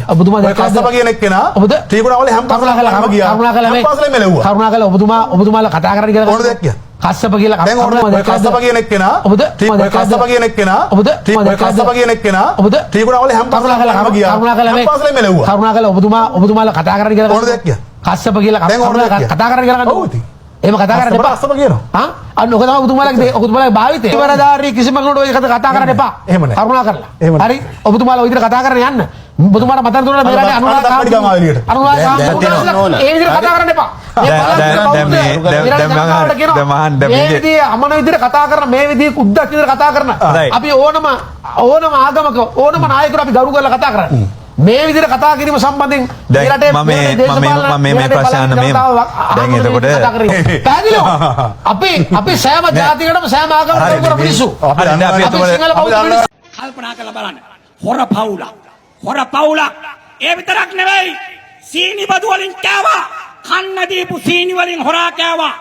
ඔබතුමා කස්සප කියන එක්කෙනා ත්‍රිකුණාවල හැම පාසලකම ගියා. හැම පාසලෙම මෙලෙව්වා. කරුණාකරලා ඔබතුමාලා කතා කරන්න කියලා ඕන දෙයක් කියා. කස්සප කියලා දැන් ඕන කස්සප කියන එක්කෙනා කස්සප කියන එක්කෙනා කස්සප කියන එක්කෙනා ත්‍රිකුණාවල හැම පාසලකම ගියා. හැම පාසලෙම මෙලෙව්වා. කරුණාකරලා ඔබතුමාලා කතා කරන්න කියලා ඕන දෙයක් කියා. කස්සප කියලා කතා කරන්න කියලා ඔව් ඉතින් එහෙම කතා කරන්න එපා. කස්සප කියනවා. අන්න ඔක තමයි ඔබතුමාලගේ භාවිතය. ඉවරදාරි කිසිම කෙනෙකුට ඔය කතා කරන්න එපා. කරුණාකරලා. හරි ඔබතුමාලා ඔය විදිහට කතා කරන්න යන්න. ඔබතුමාට මතක දුන්නා මේ රටේ අනුරාධ ඒ විදිහට කතා කරන්න එපා. මේ විදිහේ අමන විදිහට කතා කරන මේ විදිහේ කුද්දක් විදිහට කතා කරන අපි ඕනම ආගමක ඕනම නායකයෙකුට අපි ගරු කරලා කතා කරන්නේ. මේ විදිහට කතා කිරීම සම්බන්ධයෙන් මේ රටේ මම මේ ප්‍රශ්න මේ දැන් එතකොට පැහැදිලිව අපි සෑම ජාතියකටම සෑම ආගමකටම කරන මිනිස්සු අපි සිංහල බෞද්ධ මිනිස්සු කල්පනා කරලා බලන්න හොර පවුලක් ඒ විතරක් නෙවෙයි සීනි බදු වලින් කෑවා කන්න දීපු සීනි වලින් හොරා කෑවා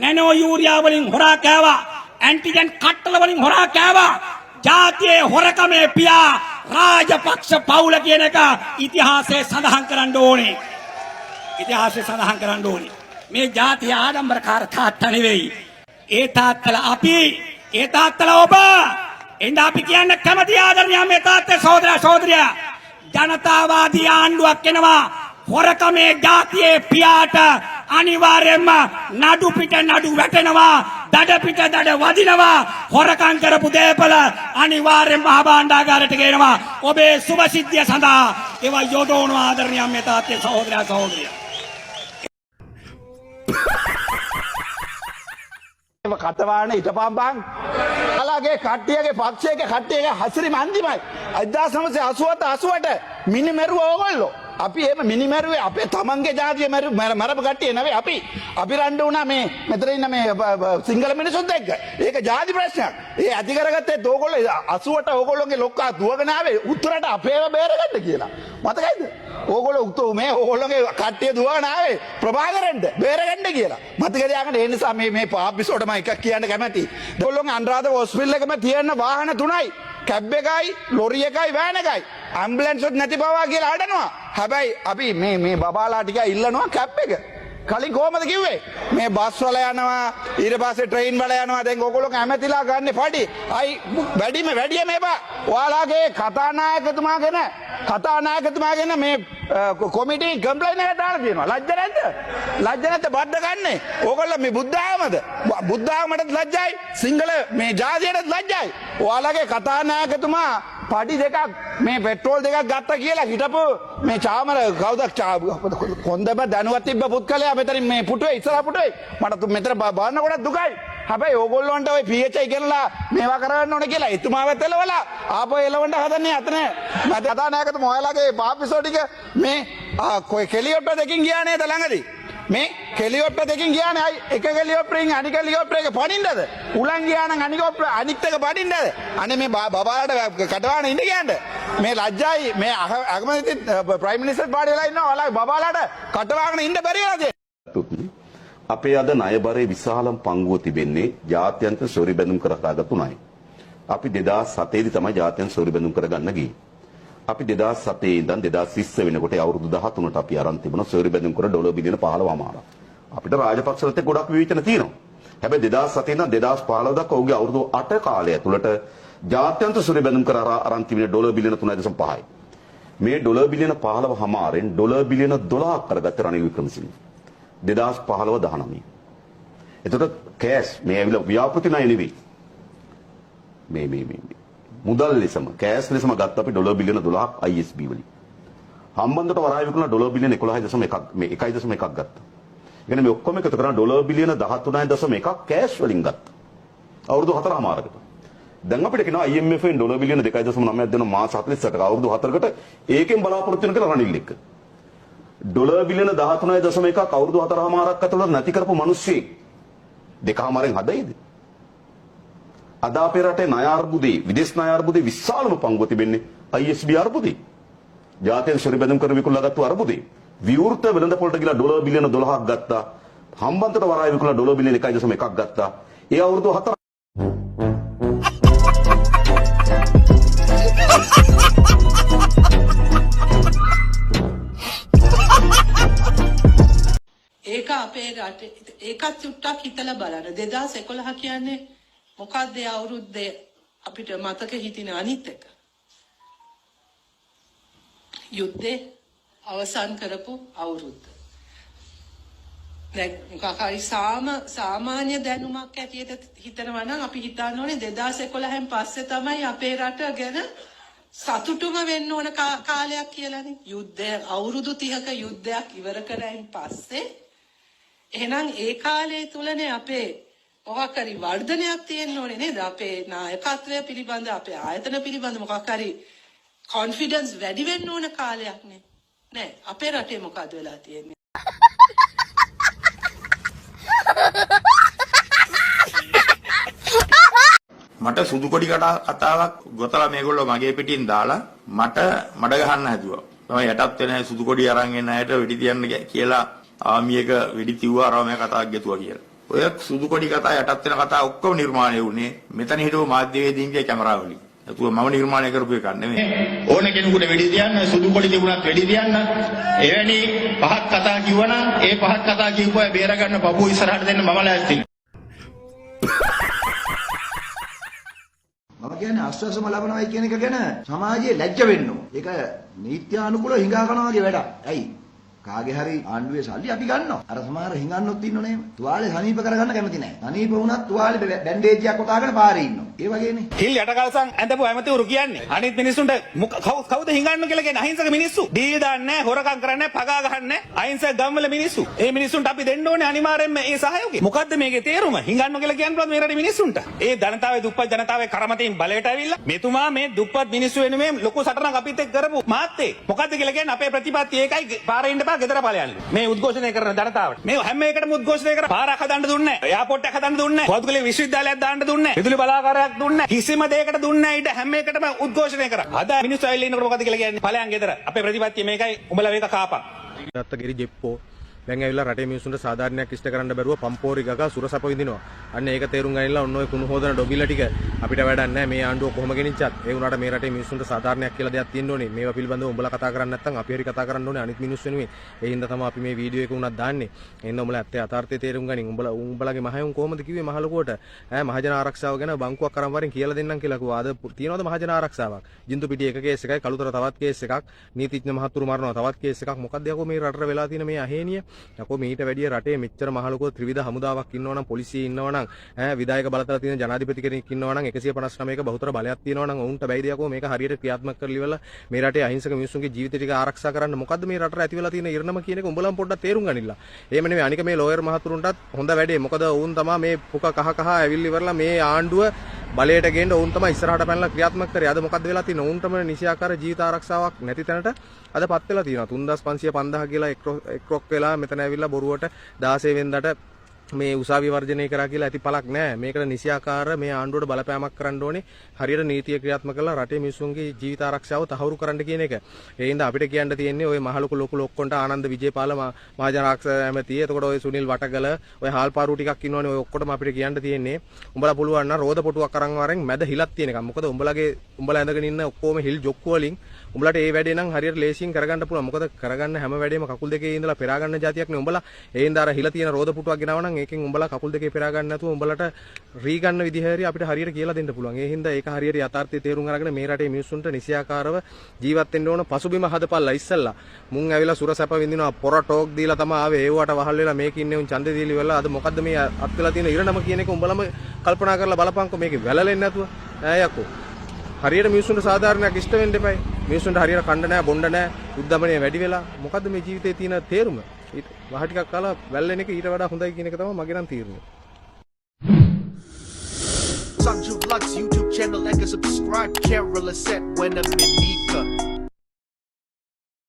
නැනෝ යූරියා වලින් හොරා කෑවා ඇන්ටිජන් කට්ටල වලින් හොරා කෑවා ජාතියේ හොරකමේ පියා රාජපක්ෂ පවුල කියන එක ඉතිහාසයේ සඳහන් කරන්න ඕනේ. මේ ජාතිය ආඩම්බරකාර තාත්තා නෙවෙයි. ඒ තාත්තලා ඔබ එඳ අපි කියන්න කැමති ආදරණීය මේ තාත්තේ සහෝදරයා ජනතාවාදී ආණ්ඩුවක් එනවා හොරකමේ ජාතියේ පියාට අනිවාර්යයෙන්ම නඩු පිට නඩු වැටෙනවා දඩ පිට දඩ වදිනවා හොරකම් කරපු දේපල අනිවාර්යයෙන්ම මහා භාණ්ඩාගාරයට ගේනවා ඔබේ සුභ සිද්ධිය සඳහා ඒවා යොදවන ආදරණීය මේ තාත්තේ සහෝදරයා කතවාන හිටපම් බං කලාගේ කට්ටියගේ පක්ෂයේ කට්ටියගේ හසිරීම අන්තිමයි 1987 මිනි මැරුව ඕගොල්ලෝ අපි එහෙම මිනි මැරුවේ අපේ තමන්ගේ ජාතිය මරපු කට්ටිය නෙවෙයි අපි රණ්ඩු වුණා මේ මෙතන ඉන්න මේ සිංහල මිනිස්සුත් එක්ක ඒක ජාති ප්‍රශ්නයක් ඒ ඇති කරගත්තේ ඕගොල්ලෝ 80ට ඕගොල්ලෝගේ ලොක්කා දුවගෙන ආවේ උත්තරට අපේව බේරගන්න කියලා මතකයිද ඕගොල්ලෝ මේ ඕගොල්ලෝගේ කට්ටිය දුවගෙන ආවේ ප්‍රභාකරන්ට බේරගන්න කියලා මතක තියාගන්න ඒ නිසා මේ පාපිසෝඩම එකක් කියන්න කැමැති ඕගොල්ලෝගේ අනුරාධපුර හොස්පිටල් එකම තියෙන වාහන 3යි කැබ් එකයි ලොරි එකයි වෑන් එකයි ඇම්බුලන්ස් එකක් නැති බවා කියලා අඬනවා හැබැයි අපි මේ බබාලා ටික ඉල්ලනවා කැබ් එක කලින් කොහමද කිව්වේ මේ බස් වල යනවා ඊට පස්සේ ට්‍රේන් වල යනවා දැන් ඔයගොල්ලෝ කැමැතිලා ගන්න පඩි අයි වැඩිම එපා ඔයාලගේ කතානායකතුමාගෙන මේ කොමිටි කම්ප්ලේන් එක දාලා තියෙනවා ලැජ්ජ නැද්ද බඩ ගන්නෙ ඕගොල්ලෝ මේ බුද්ධාගමටත් ලැජ්ජයි සිංහල මේ ජාතියටත් ලැජ්ජයි ඔයාලගේ කතානායකතුමා පඩි දෙකක් මේ පෙට්‍රෝල් දෙකක් ගත්තා කියලා හිටපු මේ චාමර කවුද කොන්දම දැනුවත් තිබ්බ පුත්කලයා මෙතනින් මේ පුටුවේ ඉස්සරහ පුටුවේ මට මෙතන බලන්න කොට දුකයි හැබැයි ඕගොල්ලන්ට ওই PHI ගෙනලා මේවා කරන්න ඕනේ කියලා එතුමාවත් එලවලා ආපහු එලවන්න හදන්නේ අතන මට කතානායකතුමා ඔයාලගේ පාපිසෝ ටික මේ කෙලියොට්ට දෙකින් ගියා නේද ළඟදී මේ කෙලියොට්ට දෙකින් ගියානේ එක කෙලියොට්ටරින් අනික කෙලියොට්ටර එක පනින්නද උලන් ගියා නම් අනිත් එක පනින්නද අනේ මේ බබාලට කටවාන ඉන්න කියන්නේ මේ ලැජ්ජයි මේ අගමැති ප්‍රයිම් මිනිස්ටර් පාඩේ වෙලා ඉන්නවා ඔයාලා බබාලට කටවාගෙන ඉන්න බැරි වෙලාද අපේ අද ණයබරේ විශාලම පංගුව තිබෙන්නේ ජාත්‍යන්තර සොරි බැඳුම් කරගත්තු ණය. අපි 2007 දී තමයි ජාත්‍යන්තර සොරි බැඳුම් කරගන්න ගියේ. අපි 2007 ඉඳන් 2020 වෙනකොට අවුරුදු 13ට අපි අරන් තිබුණා සොරි බැඳුම් කර $15 බිලියන 15මාරක්. අපිට රාජපක්ෂලත් ගොඩක් විවේචන තියෙනවා. හැබැයි 2007 ඉඳන් 2015 දක්වා ඔහුගේ අවුරුදු 8 කාලය තුලට ජාත්‍යන්තර සොරි බැඳුම් කර අරන් තිබෙන $3 බිලියන 3.5යි. මේ $15 බිලියන 15මාරෙන් $12 බිලියන 12ක් කරගත්ත රනිල් වික්‍රමසිංහ 2015-19. එතකොට කෑෂ් මේ ඇවිල්ලා ව්‍යාපෘති ණය නෙවෙයි. මේ මුදල් ලෙසම කෑෂ් ලෙසම ගත්ත අපි $12 බිලියන 12ක් ISB වලින්. හම්බන්තොට වරාය විකුණන $12 බිලියන 11.1ක් මේ 1.1ක් ගත්තා. ඒ කියන්නේ මේ ඔක්කොම එකතු කරලා $13 බිලියන 13.1ක් කෑෂ් වලින් ගත්තා. අවුරුදු 4මාරකට. දැන් අපිට කියනවා IMF එන් $2 බිලියන 2.9ක් දෙන මාස 48කට අවුරුදු 4කට ඒකෙන් බලාපොරොත්තු වෙන කියලා රනිල් එක්ක. $13 බිලියන 13.1ක් අවුරුදු 4මාරක් ඇතුළත නැති කරපු මිනිස්සෙක් දෙකමාරෙන් හදයිද? අද අපේ රටේ ණය අර්බුදේ විදේශ ණය අර්බුදේ විශාලම පංගුව තිබෙන්නේ ISB අර්බුදේ. ජාත්‍යන්තර සොරි බැඳුම් කර විකුණලාගත්තු අර්බුදේ. විවෘත වෙළඳපොළට ගිහලා $12 බිලියන 12ක් ගත්තා. හම්බන්තොට වරාය විකුණලා $12 බිලියන 1.1ක් ගත්තා. ඒ අවුරුදු 4 අපේ රටේ ඒකත් චුට්ටක් හිතලා බලන්න 2011 කියන්නේ මොකක්ද ඒ අවුරුද්දේ අපිට මතක හිටින අනිත් එක යුද්ධේ අවසන් කරපු අවුරුද්ද දැන් මොකක් හරි සාමාන්‍ය දැනුමක් ඇටියට හිතනවා නම් අපි හිතන්න ඕනේ 2011න් පස්සේ තමයි අපේ රට ගැන සතුටුම වෙන්න ඕන කාලයක් කියලානේ යුද්ධය අවුරුදු 30ක යුද්ධයක් ඉවර කරයින් පස්සේ එහෙනම් ඒ කාලය තුලනේ අපේ මොකක් හරි වර්ධනයක් තියෙන්න ඕනේ නේද අපේ නායකත්වය පිළිබඳ අපේ ආයතන පිළිබඳ මොකක් හරි කොන්ෆිඩන්ස් වැඩි වෙන්න ඕන කාලයක් නේ නෑ අපේ රටේ මොකද වෙලා තියෙන්නේ මට සුදු කොඩි කතාවක් ගොතලා මේගොල්ලෝ මගේ පිටින් දාලා මට මඩ ගහන්න හැදුවා. තමයි යටත් වෙන සුදු කොඩි අරන් එන අයට වෙඩි තියන්න කියලා ආමියක වෙඩි තිව්වා අරම කතාවක් ගෙතුවා කියලා. ඔය සුදු කොඩි කතා යටත් වෙන කතා ඔක්කොම නිර්මාණය වුණේ මෙතන හිටපු මාධ්‍යවේදීන්ගේ කැමරාවලින්. ඒතුව මම නිර්මාණය කරපු එකක් නෙමෙයි. ඕන කෙනෙකුට වෙඩි තියන්න සුදු කොඩි තිබුණත් වෙඩි තියන්න. එවැනි පහක් කතා කිව්වනම් ඒ පහක් කතා කියපුවා බේර ගන්න බබු ඉස්සරහට දෙන්න මම ලෑස්තියි. මම කියන්නේ ආශ්වාසම ලබනවායි කියන එක ගැන සමාජයේ ලැජ්ජ වෙන්න ඕන. ඒක නීත්‍යානුකූලව හිඟා කරනවා වගේ වැඩක්. ඇයි? කාගේ හරි ආණ්ඩුවේ සල්ලි අපි ගන්නවා. අර සමහර හිඟන්නොත් ඉන්නෝනේ. තුවාලේ සනීප කරගන්න කැමති නැහැ. සනීප වුණත් තුවාලේ බැන්ඩේජ් එකක් ඔතාගෙන පාරේ ඉන්නවා. ඒ වගේනේ. හිල් යටකල්සන් ඇඳපු ඇමතිවරු කියන්නේ අනිත් මිනිස්සුන්ට කවුද හිඟන්න කියලා කියන්නේ අහිංසක මිනිස්සු. ඩීල් දාන්නේ නැහැ, හොරකම් කරන්නේ නැහැ, පගා ගහන්නේ නැහැ. අහිංසක ගම්වල මිනිස්සු. ඒ මිනිස්සුන්ට අපි දෙන්න ඕනේ අනිවාර්යෙන්ම ඒ සහයෝගය. මොකද්ද මේකේ තේරුම? හිඟන්න කියලා කියන්නේ මොකද්ද මේ රටේ මිනිස්සුන්ට? ඒ ජනතාවේ දුප්පත් ජනතාවේ කරමතින් බලයට ඇවිල්ලා මෙතුමා මේ දුප්පත් මිනිස්සු වෙනුවෙන් ලොකු සටනක් අපිත් එක්ක කරපු මාත්තේ. මොකද්ද කියලා කියන්නේ අපේ ප්‍රතිපත්ති ඒකයි පාරේ ඉන්න බා ගෙදර ඵලයන්ලු. මේ උද්ඝෝෂණය කරන ජනතාවට. මේ හැම එකටම උද්ඝෝෂණය කරා. පාරක් හදන්න දුන්නේ නැහැ. එයාපෝට් එකක් හදන්න දුන්නේ නැහැ. පොත්ගලේ විශ්වවිද්‍යාලයක් දාන්න දුන්නේ නැහැ. විදුලි බලාගාරයක් දුන්නේ නැහැ. කිසිම දෙයකට දුන්නේ නැහැ. ඊට හැම එකටම උද්ඝෝෂණය කරා. අද මිනිස්සු ඇවිල්ලා ඉන්නකොට මොකද්ද කියලා කියන්නේ? ඵලයන් ගෙදර. අපේ ප්‍රතිපත්තිය මේකයි. උඹලා මේක කාපන්. ගිරි ජෙප්පෝ දැන් ඇවිල්ලා රටේ මිනිස්සුන්ට සාධාරණයක් ඉෂ්ට කරන්න බැරුව පම්පෝරි ගගා සුරසප විඳිනවා. අන්න ඒක තේරුම් ගන්නilla ඔන්න ඔය කුණු හොදන ඩොබිලා ටික අපිට වැඩක් නැහැ. මේ ආණ්ඩුව කොහොම ගෙනිච්චත් ඒ වුණාට මේ රටේ මිනිස්සුන්ට සාධාරණයක් කියලා දෙයක් තියෙන්න ඕනේ. මේවා පිළිබඳව උඹලා කතා කරන්නේ නැත්නම් අපි හරි කතා කරන්න ඕනේ අනිත් මිනිස්සු වෙනුවෙන්. ඒ හින්දා තමයි අපි මේ වීඩියෝ එක උනත් දාන්නේ. එහෙනම් උඹලා ඇත්තේ යථාර්ථය තේරුම් ගනින්. උඹලාගේ මහයුන් කොහොමද කිව්වේ මහලුකුවට මහජන ආරක්ෂාව ගැන බංකුවක් කරන් වරින් කියලා දෙන්නම් කියලා කිව්වා. අද තියනවද මහජන ආරක්ෂාවක්? ජින්තු පිටි එක කේස් එකයි කළුතර තවත් කේස් එකක්. නීතිඥ මහතුරු මරනවා තවත් කේස් එකක්. මොකක්ද යකෝ මේ රටට වෙලා තියෙන මේ අහේනිය? යකෝ මීට රටේ මෙච්චර මහලුකෝ ත්‍රිවිධ හමුදාවක් ඉන්නවනම් පොලිසිය ඉන්නවනම් විධායක බලතල තියෙන ජනාධිපති කෙනෙක් ඉන්නවනම් 159ක බහුතර බලයක් තියෙනවනම් ඔවුන්ට බැයිද යකෝ මේක හරියට ක්‍රියාත්මක කරලිවලා මේ රටේ අහිංසක මිනිස්සුන්ගේ ජීවිත ටික ආරක්ෂා කරන්න මොකද්ද මේ රටට ඇති වෙලා තියෙන ඉරණම කියන එක උඹලම පොඩ්ඩක් තේරුම් ගනින්න. එහෙම නෙමෙයි අනික මේ ලෝයර් මහතුරුන්ටත් හොඳ වැඩේ. මොකද ඔවුන් තමයි මේ පුක කහ ඇවිල්ලි ඉවරලා මේ ආණ්ඩුව බලයට ගේන්න ඔවුන් තමයි ඉස්සරහට පැනලා ක්‍රියාත්මක කරේ. අද මොකද්ද වෙලා තියෙන්නේ? ඔවුන්ටම නිසියාකාර ජීවිත ආරක්ෂාවක් නැති තැනට අදපත් වෙලා තියෙනවා. 3500 5000 කියලා එක්රොක් වෙලා මෙතන ඇවිල්ලා බොරුවට 16 වෙනිදාට මේ උසාවිය වර්ජනය කරා කියලා ඇති පළක් නැහැ. මේකට නිසියාකාර මේ ආණ්ඩුවට බලපෑමක් කරන්න ඕනේ. හරියට නීතිය ක්‍රියාත්මක කරලා රටේ මිනිසුන්ගේ ජීවිත ආරක්ෂාව තහවුරු කරන්න කියන එක. ඒ හින්දා අපිට කියන්න තියෙන්නේ ওই මහලොකු ලොක්කොන්ට ආනන්ද විජේපාල මහජන ආරක්ෂක ඇමති, එතකොට ওই සුනිල් වටගල, ওই හාල්පාරු ටිකක් ඉන්නවනේ. ඔය ඔක්කොටම අපිට කියන්න තියෙන්නේ උඹලා පුළුවන් නම් රෝද පොටුවක් අරන් වරෙන් මැද හිලක් තියෙන එක. මොකද උඹලා ඇඳගෙන ඉන්න ඔක්කොම හිල් ජොක්කු වලින් උඹලට ඒ වැඩේ නම් හරියට ලේසියෙන් කරගන්න පුළුවන්. මොකද කරගන්න හැම වැඩේම කකුල් දෙකේ ඉඳලා පෙරා ගන්න જાතියක් නේ උඹලා. ඒ හින්දා අර හිල තියෙන රෝද පුටුවක් ගෙනාව නම් ඒකෙන් උඹලා කකුල් දෙකේ පෙරා ගන්න නැතුව උඹලට రీ ගන්න විදිහ හරි අපිට හරියට කියලා දෙන්න පුළුවන්. ඒ හින්දා ඒක හරියට යථාර්ථය තේරුම් අරගෙන මේ රටේ මිනිස්සුන්ට නිසියාකාරව ජීවත් වෙන්න ඕන. පසුබිම හදපල්ලා ඉස්සල්ලා. මුන් ඇවිල්ලා සුරසැප විඳිනවා, පොර ටෝක් දීලා තමයි ආවේ. ඒවට වහල් වෙලා මේක ඉන්නේ උන් ඡන්දේ දීලි වෙලා. අද මොකද්ද මේ අත් වෙලා තියෙන ඉරණම කියන එක උඹලම කල්පනා කරලා බලපංකෝ. මේකේ වැළලෙන්නේ නැතුව ඈ යකෝ. හරියට මිනිස්සුන්ට සාධාරණයක් ඉෂ්ට වෙන්න එපයි. මිනිස්සුන්ට හරියට කණ්ඩ නැහැ, බොණ්ඩ නැහැ, උද්දමනේ වැඩි වෙලා. මොකද්ද මේ ජීවිතේ තියෙන තේරුම? වහ ටිකක් කාලා වැල්ලෙන එක ඊට වඩා හොඳයි කියන එක තමයි මගේ නම් තීරණය. Sanju Lux YouTube channel like and subscribe. Carol set when I'm in Nika.